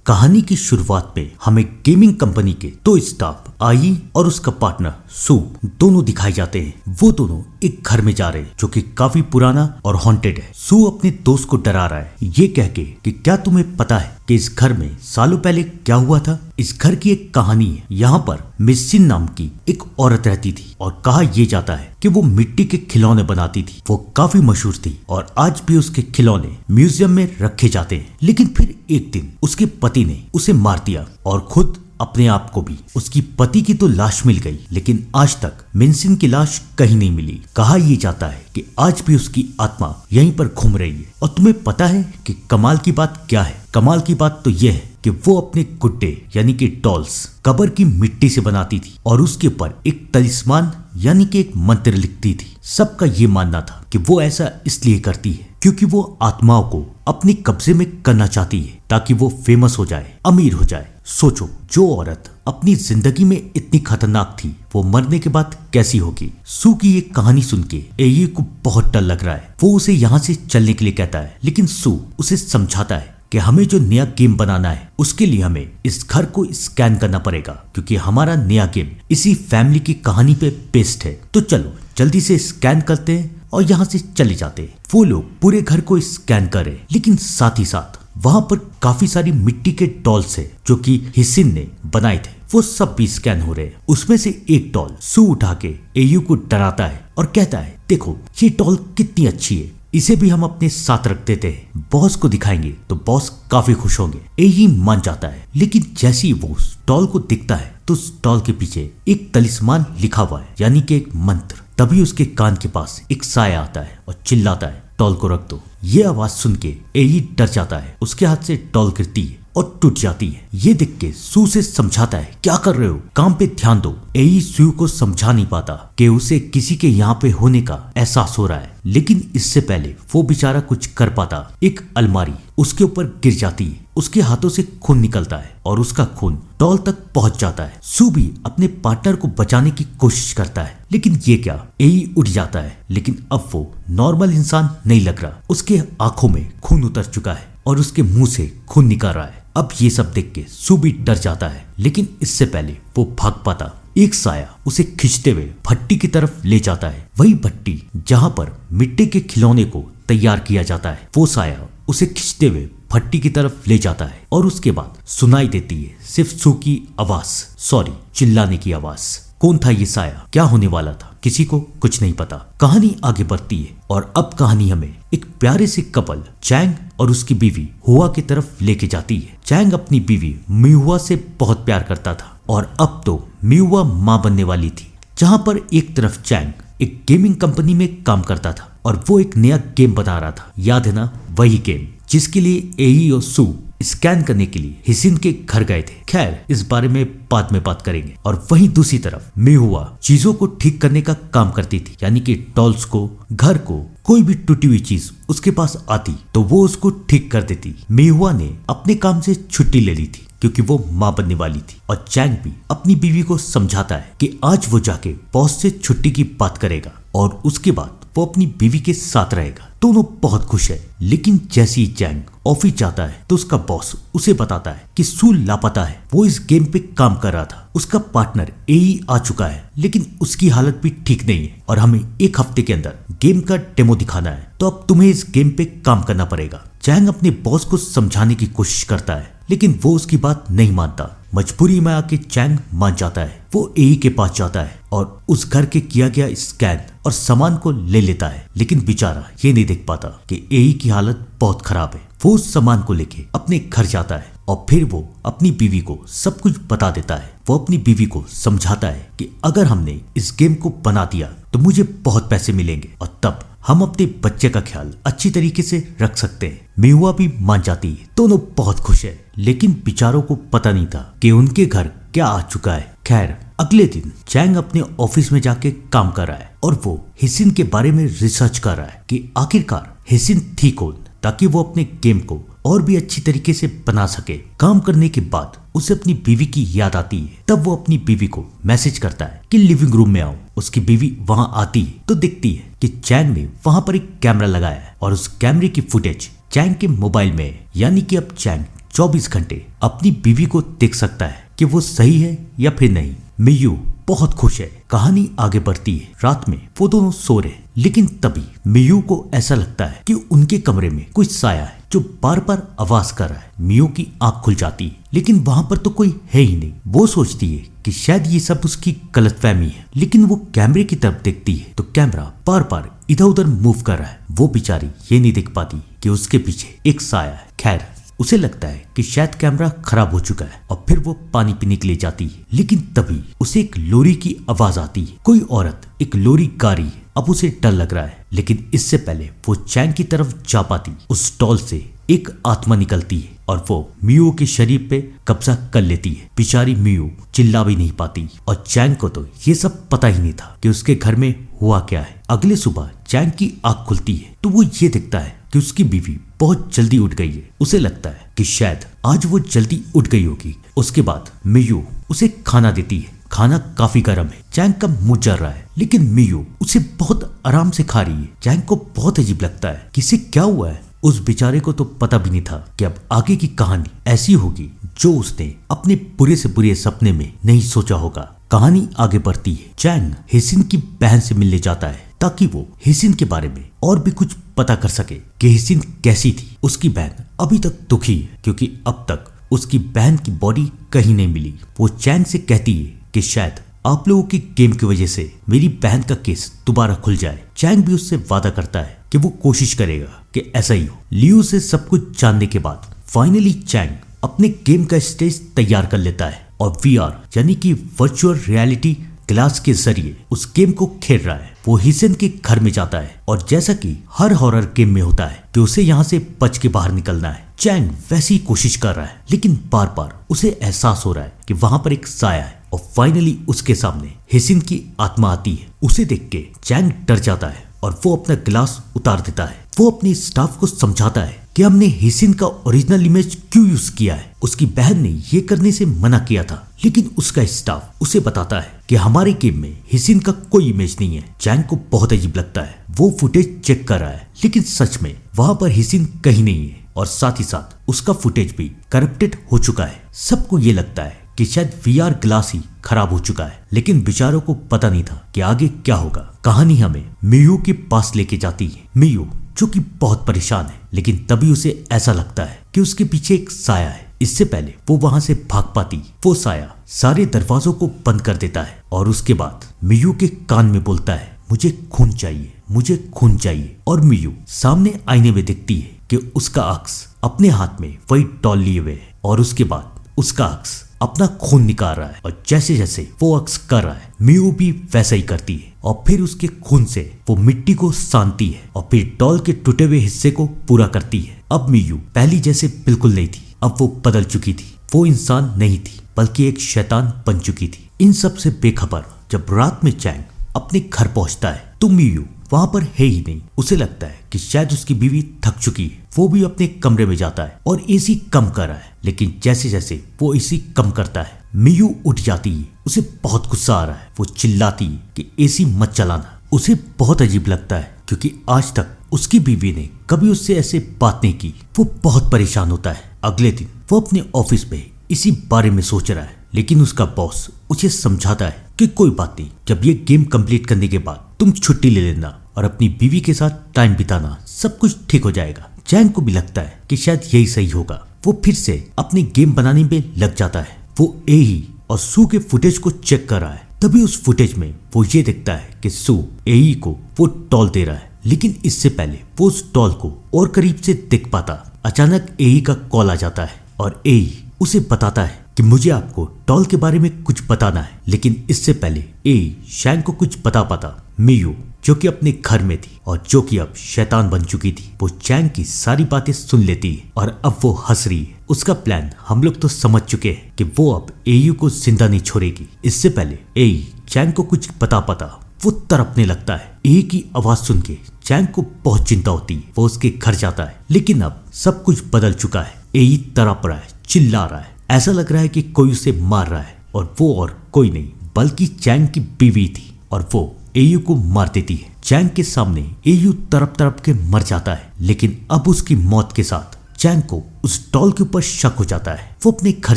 कहानी की शुरुआत में हमें गेमिंग कंपनी के दो स्टाफ आई और उसका पार्टनर सू दोनों दिखाए जाते हैं। वो दोनों एक घर में जा रहे हैं जो कि काफी पुराना और हॉन्टेड है। सू अपने दोस्त को डरा रहा है ये कह के कि क्या तुम्हें पता है कि इस घर में सालों पहले क्या हुआ था। इस घर की एक कहानी है। यहाँ पर मिस्सिन नाम की एक औरत रहती थी और कहा यह जाता है कि वो मिट्टी के खिलौने बनाती थी। वो काफी मशहूर थी और आज भी उसके खिलौने म्यूजियम में रखे जाते हैं। लेकिन फिर एक दिन उसके पति ने उसे मार दिया और खुद अपने आप को भी। उसकी पति की तो लाश मिल गई लेकिन आज तक मिन्सिन की लाश कहीं नहीं मिली। कहा यह जाता है कि आज भी उसकी आत्मा यहीं पर घूम रही है। और तुम्हें पता है कि कमाल की बात क्या है? कमाल की बात तो यह है कि वो अपने गुड्डे यानी कि डॉल्स कब्र की मिट्टी से बनाती थी और उसके ऊपर एक तलिस्मान यानी कि एक मंत्र लिखती थी। सबका ये मानना था कि वो ऐसा इसलिए करती है क्योंकि वो आत्माओं को अपने कब्जे में करना चाहती है ताकि वो फेमस हो जाए, अमीर हो जाए। सोचो जो औरत अपनी जिंदगी में इतनी खतरनाक थी वो मरने के बाद कैसी होगी। सू की ये कहानी सुन के एयू को बहुत डर लग रहा है। वो उसे यहाँ से चलने के लिए कहता है लेकिन सू उसे समझाता है कि हमें जो नया गेम बनाना है उसके लिए हमें इस घर को स्कैन करना पड़ेगा क्योंकि हमारा नया गेम इसी फैमिली की कहानी पे बेस्ड है। तो चलो जल्दी से स्कैन करते हैं और यहाँ से चले जाते हैं। वो लोग पूरे घर को स्कैन कर रहे लेकिन साथ ही साथ वहां पर काफी सारी मिट्टी के डॉल्स है जो कि हिसिन ने बनाए थे। वो सब भी स्कैन हो रहे हैं। उसमें से एक डॉल सू उठा के एयू को डराता है और कहता है देखो ये डॉल कितनी अच्छी है, इसे भी हम अपने साथ रख देते हैं, बॉस को दिखाएंगे तो बॉस काफी खुश होंगे। एयू मान जाता है लेकिन जैसे ही वो उस डॉल को दिखता है तो उस डॉल के पीछे एक तलिस्मान लिखा हुआ है यानी कि एक मंत्र। तभी उसके कान के पास एक साया आता है और चिल्लाता है डॉल को रख दो। ये आवाज सुन के एयू डर जाता है। उसके हाथ से डॉल गिरती है और टूट जाती है। ये देख के सू से समझाता है क्या कर रहे हो, काम पे ध्यान दो। एयू सू को समझा नहीं पाता कि उसे किसी के यहाँ पे होने का एहसास हो रहा है लेकिन इससे पहले वो बेचारा कुछ कर पाता। एक अलमारी उसके ऊपर गिर जाती है, उसके हाथों से खून निकलता है और उसका खून डॉल तक पहुंच जाता है। सू भी अपने पार्टनर को बचाने की कोशिश करता है लेकिन ये क्या, एयू उठ जाता है लेकिन अब वो नॉर्मल इंसान नहीं लग रहा। उसके आंखों में खून उतर चुका है और उसके मुंह से खून निकल रहा है। अब ये सब देख के सू भी डर जाता है लेकिन इससे पहले वो भाग पाता। एक साया उसे खींचते हुए भट्टी की तरफ ले जाता है। वही भट्टी जहां पर मिट्टी के खिलौने को तैयार किया जाता है। वो साया उसे खींचते हुए भट्टी की तरफ ले जाता है और उसके बाद सुनाई देती है सिर्फ सू की आवाज, सॉरी चिल्लाने की आवाज। कौन था ये साया, क्या होने वाला था, किसी को कुछ नहीं पता। कहानी आगे बढ़ती है और अब कहानी हमें एक प्यारे से कपल चैंग और उसकी बीवी हुआ की तरफ लेके जाती है। चैंग अपनी बीवी मिहुआ से बहुत प्यार करता था और अब तो मिहुआ मां बनने वाली थी। जहां पर एक तरफ चैंग एक गेमिंग कंपनी में काम करता था और वो एक नया गेम बना रहा था, याद है ना, वही गेम जिसके लिए एई और सू स्कैन करने के लिए हिसिन के घर गए थे। खैर इस बारे में बाद में बात करेंगे। और वहीं दूसरी तरफ मिहुआ चीजों को ठीक करने का काम करती थी यानी कि डॉल्स को, घर को, कोई भी टूटी हुई चीज उसके पास आती तो वो उसको ठीक कर देती। मिहुआ ने अपने काम से छुट्टी ले ली थी क्योंकि वो मां बनने वाली थी और चैंग भी अपनी बीवी को समझाता है कि आज वो जाके बॉस से छुट्टी की बात करेगा और उसके बाद वो अपनी बीवी के साथ रहेगा। दोनों बहुत खुश है लेकिन जैसे ही चैंग ऑफिस जाता है तो उसका बॉस उसे बताता है कि सू लापता है। वो इस गेम पे काम कर रहा था, उसका पार्टनर एई आ चुका है लेकिन उसकी हालत भी ठीक नहीं है और हमें एक हफ्ते के अंदर गेम का डेमो दिखाना है तो अब तुम्हें इस गेम पे काम करना पड़ेगा। चैंग अपने बॉस को समझाने की कोशिश करता है लेकिन वो उसकी बात नहीं मानता। मजबूरी में आके चैंग मान जाता है। वो एई के पास जाता है और उस घर के किया गया स्कैन और सामान को ले लेता है लेकिन बेचारा ये नहीं देख पाता कि एई की हालत बहुत खराब है। वो उस सामान को लेके अपने घर जाता है और फिर वो अपनी बीवी को सब कुछ बता देता है। वो अपनी बीवी को समझाता है कि अगर हमने इस गेम को बना दिया तो मुझे बहुत पैसे मिलेंगे और तब हम अपने बच्चे का ख्याल अच्छी तरीके से रख सकते हैं। मिहुआ भी मान जाती है। दोनों बहुत खुश है लेकिन बेचारों को पता नहीं था कि उनके घर क्या आ चुका है। खैर अगले दिन चैंग अपने ऑफिस में जाके काम कर रहा है और वो हिसिन के बारे में रिसर्च कर रहा है कि आखिरकार हिसिन थी कौन ताकि वो अपने गेम को और भी अच्छी तरीके से बना सके। काम करने के बाद उसे अपनी बीवी की याद आती है। तब वो अपनी बीवी को मैसेज करता है कि लिविंग रूम में आओ। उसकी बीवी वहां आती है तो दिखती है कि चैंग ने वहां पर एक कैमरा लगाया है और उस कैमरे की फुटेज चैंग के मोबाइल में है। यानी कि अब चैंग 24 घंटे अपनी बीवी को देख सकता है कि वो सही है या फिर नहीं। मियू बहुत खुश है। कहानी आगे बढ़ती है। रात में वो दोनों सो रहे, लेकिन तभी मियू को ऐसा लगता है कि उनके कमरे में कुछ साया है जो बार बार आवाज कर रहा है। मियू की आंख खुल जाती है, लेकिन वहां पर तो कोई है ही नहीं। वो सोचती है कि शायद ये सब उसकी गलतफहमी है, लेकिन वो कैमरे की तरफ देखती है तो कैमरा बार बार इधर उधर मूव कर रहा है। वो बेचारी ये नहीं देख पाती कि उसके पीछे एक साया है। खैर, उसे लगता है कि शायद कैमरा खराब हो चुका है और फिर वो पानी पीने के लिए जाती है, लेकिन तभी उसे एक लोरी की आवाज आती है। कोई औरत एक लोरी गा रही है। अब उसे डर लग रहा है, लेकिन इससे पहले वो चैंग की तरफ जा पाती, उस डॉल से एक आत्मा निकलती है और वो मियू के शरीर पे कब्जा कर लेती है। बेचारी मियू चिल्ला भी नहीं पाती और चैंग को तो ये सब पता ही नहीं था कि उसके घर में हुआ क्या है। अगले सुबह चैंग की आंख खुलती है तो वो ये देखता है कि उसकी बीवी बहुत जल्दी उठ गई है। उसे लगता है कि शायद आज वो जल्दी उठ गई होगी। उसके बाद मियू उसे खाना देती है। खाना काफी गर्म है। चैंग का मुंह जल रहा है, लेकिन मियू उसे बहुत आराम से खा रही है। चैंग को बहुत अजीब लगता है कि इसे क्या हुआ है। उस बेचारे को तो पता भी नहीं था कि अब आगे की कहानी ऐसी होगी जो उसने अपने बुरे से बुरे सपने में नहीं सोचा होगा। कहानी आगे बढ़ती है। चैंग हिसिन की बहन से मिलने जाता है ताकि वो हिसिन के बारे में और भी कुछ पता कर सके कि हिसिन कैसी थी। उसकी बहन अभी तक दुखी है क्योंकि अब तक उसकी बहन की बॉडी कहीं नहीं मिली। वो चैंग से कहती है कि शायद आप लोगों की गेम की वजह से मेरी बहन का केस दोबारा खुल जाए। चैंग भी उससे वादा करता है कि वो कोशिश करेगा कि ऐसा ही हो। लियू से सब कुछ जानने के बाद फाइनली चैंग अपने गेम का स्टेज तैयार कर लेता है और VR यानी कि वर्चुअल रियलिटी ग्लास के जरिए उस गेम को खेल रहा है। वो हिसन के घर में जाता है और जैसा कि हर हॉरर गेम में होता है कि उसे यहाँ से बच के बाहर निकलना है। चैंग वैसी कोशिश कर रहा है, लेकिन बार बार उसे एहसास हो रहा है कि वहां पर एक साया है और फाइनली उसके सामने हिसिन की आत्मा आती है। उसे देख के चैंग डर जाता है और वो अपना ग्लास उतार देता है। वो अपने स्टाफ को समझाता है कि हमने हिसिन का ओरिजिनल इमेज क्यों यूज किया है। उसकी बहन ने ये करने से मना किया था, लेकिन उसका स्टाफ उसे बताता है कि हमारे गेम में हिसिन का कोई इमेज नहीं है। चैंग को बहुत अजीब लगता है। वो फुटेज चेक कर रहा है, लेकिन सच में वहां पर हिसिन कहीं नहीं है और साथ ही साथ उसका फुटेज भी करप्टेड हो चुका है। सबको ये लगता है कि शायद VR ग्लास ही खराब हो चुका है, लेकिन बेचारों को पता नहीं था कि आगे क्या होगा। कहानी हमें मियू के पास लेके जाती है। मियू जो कि बहुत परेशान है, लेकिन तभी उसे ऐसा लगता है कि उसके पीछे एक साया है। इससे पहले वो वहां से भाग पाती, वो साया सारे दरवाजों को बंद कर देता है और उसके बाद मियू के कान में बोलता है, मुझे खून चाहिए, मुझे खून चाहिए। और मियू सामने आईने में देखती है कि उसका अक्स अपने हाथ में वही डॉल लिए हुए है और उसके बाद उसका अक्स अपना खून निकाल रहा है और जैसे जैसे वो अक्स कर रहा है मियू भी वैसा ही करती है और फिर उसके खून से वो मिट्टी को सानती है और फिर डॉल के टूटे हुए हिस्से को पूरा करती है। अब मियू पहली जैसे बिल्कुल नहीं थी। अब वो बदल चुकी थी। वो इंसान नहीं थी बल्कि एक शैतान बन चुकी थी। इन सब से बेखबर जब रात में चैंग अपने घर पहुंचता है तो मियू वहां पर है ही नहीं। उसे लगता है कि शायद उसकी बीवी थक चुकी है। वो भी अपने कमरे में जाता है और एसी कम कर रहा है, लेकिन जैसे जैसे वो एसी कम करता है मियू उठ जाती है। उसे बहुत गुस्सा आ रहा है। वो चिल्लाती है कि एसी मत चलाना। उसे बहुत अजीब लगता है क्योंकि आज तक उसकी बीवी ने कभी उससे ऐसे बात नहीं की। वो बहुत परेशान होता है। अगले दिन वो अपने ऑफिस में इसी बारे में सोच रहा है, लेकिन उसका बॉस उसे समझाता है कि कोई बात नहीं, जब ये गेम कंप्लीट करने के बाद तुम छुट्टी ले लेना और अपनी बीवी के साथ टाइम बिताना, सब कुछ ठीक हो जाएगा। चैंग को भी लगता है कि शायद यही सही होगा। वो फिर से अपनी गेम बनाने में लग जाता है। वो एई और सू के फुटेज को चेक कर रहा है। तभी उस फुटेज में वो ये देखता है कि सू एई को वो डॉल दे रहा है, लेकिन इससे पहले वो उस डॉल को और करीब से देख पाता। अचानक एई का कॉल आ जाता है और एई उसे बताता है कि मुझे आपको डॉल के बारे में कुछ बताना है। लेकिन इससे पहले एई शैंग को कुछ बता पाता। मियू जो कि अपने घर में थी और जो कि अब शैतान बन चुकी थी, वो चैंग की सारी बातें सुन लेती है और अब वो हंस रही है। उसका प्लान हम लोग तो समझ चुके हैं कि वो अब एयू को जिंदा नहीं छोड़ेगी। इससे पहले एई चैंग को कुछ बता पाता, वो तड़पने लगता है। एई की आवाज सुन के चैंग को बहुत चिंता होती है। वो उसके घर जाता है, लेकिन अब सब कुछ बदल चुका है। एई तड़प रहा है, चिल्ला रहा है, ऐसा लग रहा है कि कोई उसे मार रहा है और वो और कोई नहीं बल्कि चैंग की बीवी थी और वो एयू को मार देती है। चैंग के सामने एयू तड़प तड़प के मर जाता है, लेकिन अब उसकी मौत के साथ चैंग को उस डॉल के ऊपर शक हो जाता है। वो अपने घर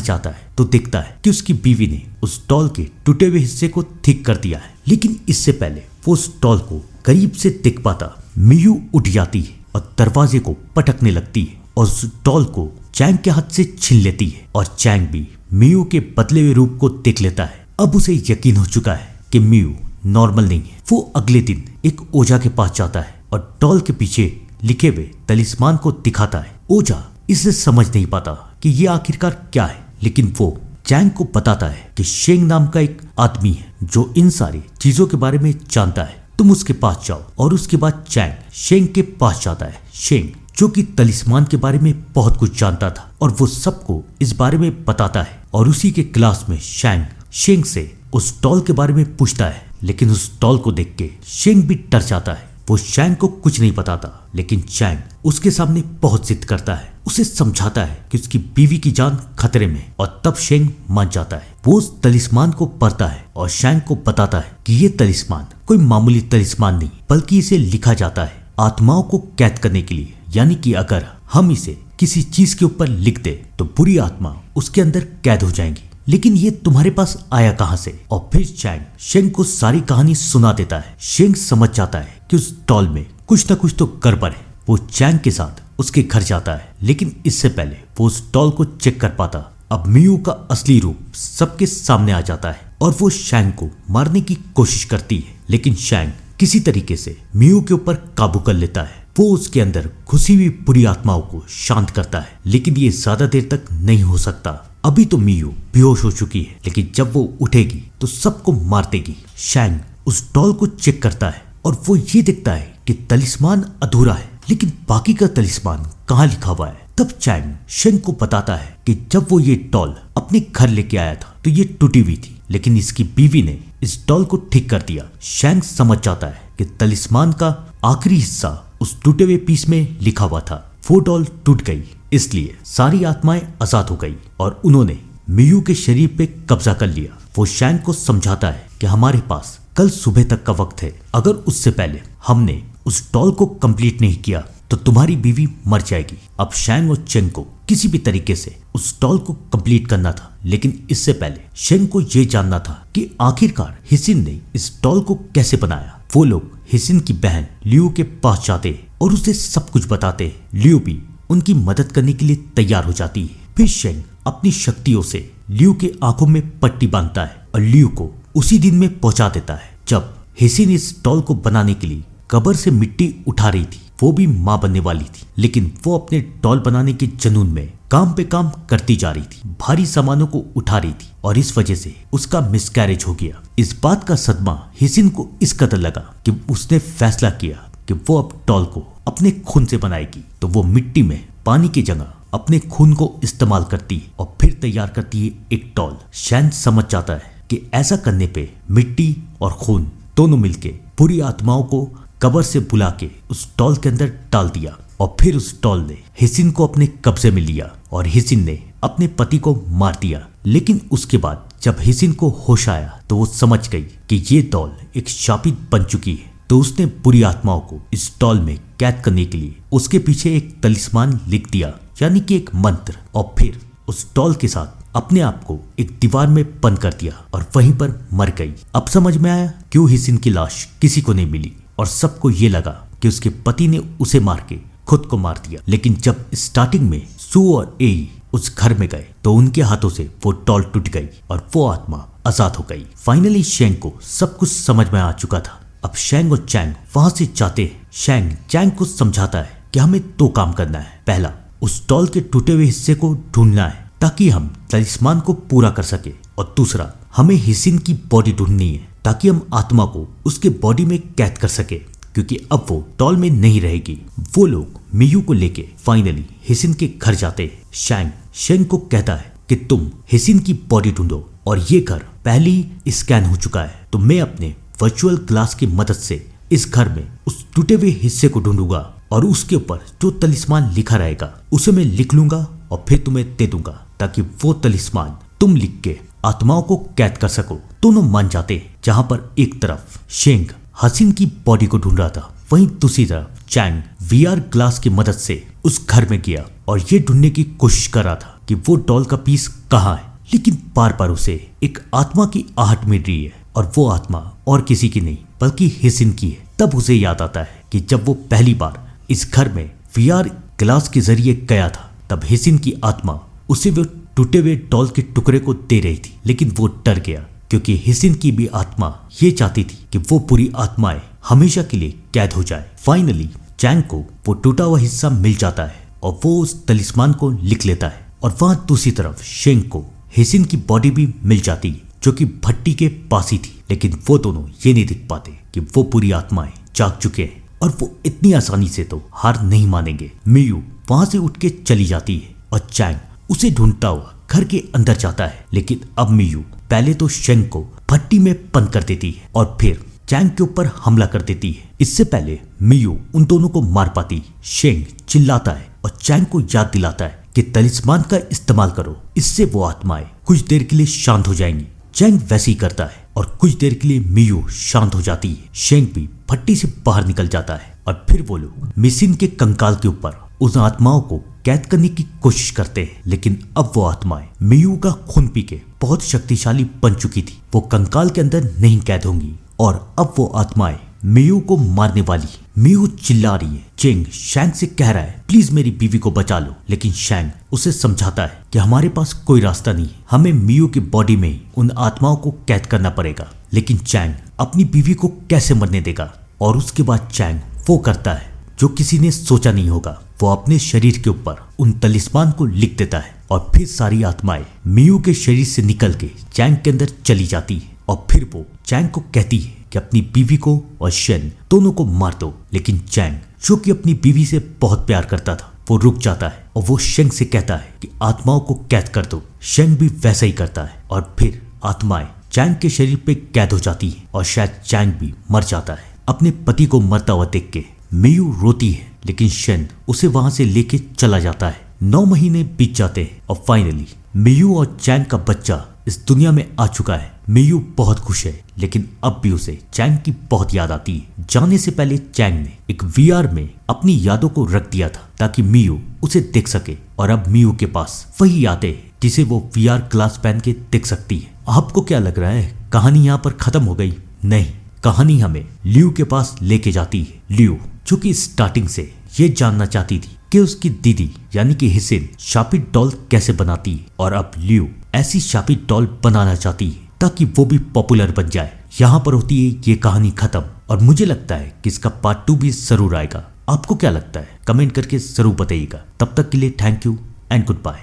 जाता है तो देखता है कि उसकी बीवी ने उस डॉल के टूटे हुए हिस्से को ठीक कर दिया है। लेकिन इससे पहले वो उस डॉल को करीब से देख पाता, मियू उठ जाती है और दरवाजे को पटकने लगती है और उस डॉल को चैंग के हाथ से छीन लेती है। और चैंग भी मियू के बदले हुए रूप को देख लेता है। अब उसे यकीन हो चुका है कि मियू नॉर्मल नहीं है। वो अगले दिन एक ओझा के पास जाता है और डॉल के पीछे लिखे हुए तलिस्मान को दिखाता है। ओझा इसे समझ नहीं पाता कि ये आखिरकार क्या है, लेकिन वो चैंग को बताता है कि शेंग नाम का एक आदमी है जो इन सारी चीजों के बारे में जानता है, तुम उसके पास जाओ। और उसके बाद चैंग शेंग के पास जाता है। शेंग जो कि तलिस्मान के बारे में बहुत कुछ जानता था और वो सबको इस बारे में बताता है। और उसी के क्लास में शेंग से उस डॉल के बारे में पूछता है, लेकिन उस डॉल को देख के शेंग भी डर जाता है। वो चैंग को कुछ नहीं बताता, लेकिन चैंग उसके सामने बहुत जिद करता है, उसे समझाता है कि उसकी बीवी की जान खतरे में। और तब शेंग मान जाता है। वो उस तलिस्मान को पढ़ता है और शेंग को बताता है कि ये तलिस्मान कोई मामूली तलिस्मान नहीं, बल्कि इसे लिखा जाता है आत्माओं को कैद करने के लिए। यानी कि अगर हम इसे किसी चीज के ऊपर लिख दे तो बुरी आत्मा उसके अंदर कैद हो जाएंगी। लेकिन ये तुम्हारे पास आया कहां से? और फिर चैंग शेंग को सारी कहानी सुना देता है। शेंग समझ जाता है कि उस डॉल में कुछ न कुछ तो गड़बड़ है। वो चैंग के साथ उसके घर जाता है, लेकिन इससे पहले वो उस डॉल को चेक कर पाता। अब मियू का असली रूप सबके सामने आ जाता है और वो शेंग को मारने की कोशिश करती है, लेकिन शेंग किसी तरीके से मियू के ऊपर काबू कर लेता है। वो उसके अंदर घुसी हुई बुरी आत्माओं को शांत करता है, लेकिन ये ज्यादा देर तक नहीं हो सकता। अभी तो मियू बेहोश हो चुकी है, लेकिन जब वो उठेगी तो सबको मार देगी। शेंग उस डॉल को चेक करता है और वो ये देखता है कि तलिस्मान अधूरा है, लेकिन बाकी का तलिस्मान कहाँ लिखा हुआ है। तब चैंग शेंग को बताता है कि जब वो ये डॉल अपने घर लेके आया था तो ये टूटी हुई थी, लेकिन इसकी बीवी ने इस डॉल को ठीक कर दिया। शेंग समझ जाता है कि तलिस्मान का आखिरी हिस्सा उस टूटे हुए पीस में लिखा हुआ था। वो डॉल टूट गई, इसलिए सारी आत्माएं आजाद हो गई और उन्होंने मियू के शरीर पे कब्जा कर लिया। वो शेंग को समझाता है कि हमारे पास कल सुबह तक का वक्त है। अगर उससे पहले हमने उस डॉल को कंप्लीट नहीं किया तो तुम्हारी बीवी मर जाएगी। अब शेंग और चेंग को किसी भी तरीके से उस डॉल को कंप्लीट करना था, लेकिन इससे पहले शेंग को यह जानना था कि आखिरकार हिसिन ने इस डॉल को कैसे बनाया। वो लोग हिसिन की बहन लियू के पास जाते और उसे सब कुछ बताते। लियू भी उनकी मदद करने के लिए तैयार हो जाती है। फिर शेंग अपनी शक्तियों से लियू के आंखों में पट्टी बांधता है और लियू को उसी दिन में पहुंचा देता है जब हिसिन इस डॉल को बनाने के लिए कब्र से मिट्टी उठा रही थी। वो भी मां बनने वाली थी, लेकिन वो अपने डॉल बनाने के जुनून में काम पे काम करती जा रही थी, भारी सामानों को उठा रही थी और इस वजह से उसका मिसकैरेज हो गया। इस बात का सदमा हिसिन को इस कदर लगा कि उसने फैसला किया कि वो अब डॉल को अपने खून से बनाएगी। तो वो मिट्टी में पानी की जगह अपने खून को इस्तेमाल करती है और फिर तैयार करती है एक डॉल। शेंग समझ जाता है कि ऐसा करने पे मिट्टी और खून दोनों मिलके बुरी आत्माओं को कब्र से बुला के उस डॉल के अंदर डाल दिया। और फिर उस डॉल ने हिसिन को अपने कब्जे में लिया और हिसिन ने अपने पति को मार दिया। लेकिन उसके बाद जब हिसिन को होश आया तो वो समझ गई कि ये डॉल एक शापित बन चुकी है। तो उसने बुरी आत्माओं को इस डॉल में कैद करने के लिए उसके पीछे एक तलिस्मान लिख दिया, यानी कि एक मंत्र, और फिर उस डॉल के साथ अपने आप को एक दीवार में बंद कर दिया और वहीं पर मर गई। अब समझ में आया क्यों हिसिन की लाश किसी को नहीं मिली और सबको ये लगा कि उसके पति ने उसे मार के खुद को मार दिया। लेकिन जब स्टार्टिंग में सू और एई उस घर में गए तो उनके हाथों से वो डॉल टूट गई और वो आत्मा आजाद हो गई। फाइनली शेंग को सब कुछ समझ में आ चुका था। अब शेंग और चैंग वहां से जाते हैं। शेंग चैंग को समझाता है कि हमें 2 काम करना है। पहला, उस डॉल के टूटे हुए हिस्से को ढूंढना है ताकि हम तलिस्मान को पूरा कर सके, और दूसरा, हमें हिसिन की बॉडी ढूंढनी है ताकि हम आत्मा को उसके बॉडी में कैद कर सके, क्योंकि अब वो डॉल में नहीं रहेगी। वो लोग मियू को लेके फाइनली हिसिन के घर जाते हैं। शेंग को कहता है कि तुम हिसिन की बॉडी ढूंढो और ये घर पहले ही स्कैन हो चुका है, तो मैं अपने वर्चुअल ग्लास की मदद से इस घर में उस टूटे हुए हिस्से को ढूंढूंगा और उसके ऊपर जो तलिस्मान लिखा रहेगा उसे मैं लिख लूंगा और फिर तुम्हें दे दूंगा ताकि वो तलिस्मान तुम लिख के आत्माओं को कैद कर सको। दोनों मान जाते, जहां पर एक तरफ शेंग हसीन की बॉडी को ढूंढ रहा था, वहीं दूसरी तरफ चैंग वीआर ग्लास की मदद से उस घर में गया और ये ढूंढने की कोशिश कर रहा था कि वो डॉल का पीस कहाँ है, लेकिन बार बार उसे एक आत्मा की आहट मिल रही है और वो आत्मा और किसी की नहीं बल्कि हिसिन की है। तब उसे याद आता है कि जब वो पहली बार इस घर में वीआर ग्लास के जरिए गया था तब हिसिन की आत्मा उसे वो टूटे हुए डॉल के टुकड़े को दे रही थी, लेकिन वो डर गया क्योंकि हिसिन की भी आत्मा ये चाहती थी कि वो पूरी आत्माएं हमेशा के लिए कैद हो जाए। फाइनली चैंग को वो टूटा हुआ हिस्सा मिल जाता है और वो उस तलिस्मान को लिख लेता है और वहां दूसरी तरफ शेंग को हिसिन की बॉडी भी मिल जाती है जो कि भट्टी के पास ही थी, लेकिन वो दोनों ये नहीं दिख पाते कि वो पूरी आत्माएं जाग चुके हैं और वो इतनी आसानी से तो हार नहीं मानेंगे। मियू वहां से उठ के चली जाती है और चैंग उसे ढूंढता हुआ घर के अंदर जाता है, लेकिन अब मियू पहले तो शेंग को भट्टी में बंद कर देती है और फिर चैंग के ऊपर हमला कर देती है। इससे पहले मियू उन दोनों को मार पाती, शेंग चिल्लाता है और चैंग को याद दिलाता है कि तलिस्मान का इस्तेमाल करो, इससे वो आत्माएं कुछ देर के लिए शांत हो जाएंगी। चैंग वैसे ही करता है और कुछ देर के लिए मियू शांत हो जाती है। शेंग भी भट्टी से बाहर निकल जाता है और फिर वो लोग मिसिन के कंकाल के ऊपर उन आत्माओं को कैद करने की कोशिश करते हैं, लेकिन अब वो आत्माएं मियू का खून पी के बहुत शक्तिशाली बन चुकी थी। वो कंकाल के अंदर नहीं कैद होंगी और अब वो आत्माएं मियू को मारने वाली। मियू चिल्ला रही है। चेंग शैंग से कह रहा है प्लीज मेरी बीवी को बचा लो, लेकिन शैंग उसे समझाता है कि हमारे पास कोई रास्ता नहीं, हमें मियू की बॉडी में ही उन आत्माओं को कैद करना पड़ेगा। लेकिन चैंग अपनी बीवी को कैसे मरने देगा? और उसके बाद चैंग वो करता है जो किसी ने सोचा नहीं होगा, वो अपने शरीर के ऊपर उन तलिस्मान को लिख देता है और फिर सारी आत्माएं मियू के शरीर से निकल के चैंग के अंदर चली जाती है और फिर वो चैंग को कहती है कि अपनी बीवी को और शेन दोनों को मार दो। लेकिन चैंग जो कि अपनी बीवी से बहुत प्यार करता था वो रुक जाता है और वो शेंग से कहता है कि आत्माओं को कैद कर दो। शेंग भी वैसा ही करता है और फिर आत्माएं चैंग के शरीर पे कैद हो जाती है और शायद चैंग भी मर जाता है। अपने पति को मरता हुआ देख के मियू रोती है, लेकिन शेन उसे वहां से लेके चला जाता है। 9 महीने बीत जाते हैं और फाइनली मियू और चैंग का बच्चा इस दुनिया में आ चुका है। मियू बहुत खुश है, लेकिन अब भी उसे चैंग की बहुत याद आती है। जाने से पहले चैंग ने एक वीआर में अपनी यादों को रख दिया था ताकि मियू उसे देख सके, और अब मियू के पास वही यादें जिसे वो वीआर ग्लास पहन के देख सकती है। आपको क्या लग रहा है कहानी यहाँ पर खत्म हो गई? नहीं, कहानी हमें लियू के पास लेके जाती है। लियू जो कि स्टार्टिंग से ये जानना चाहती थी कि उसकी दीदी यानी कि हिसिन शापित डॉल कैसे बनाती है, और अब लियू ऐसी शापित डॉल बनाना चाहती है ताकि वो भी पॉपुलर बन जाए। यहाँ पर होती है ये कहानी खत्म, और मुझे लगता है कि इसका पार्ट 2 भी जरूर आएगा। आपको क्या लगता है कमेंट करके जरूर बताइएगा। तब तक के लिए thank you and good bye.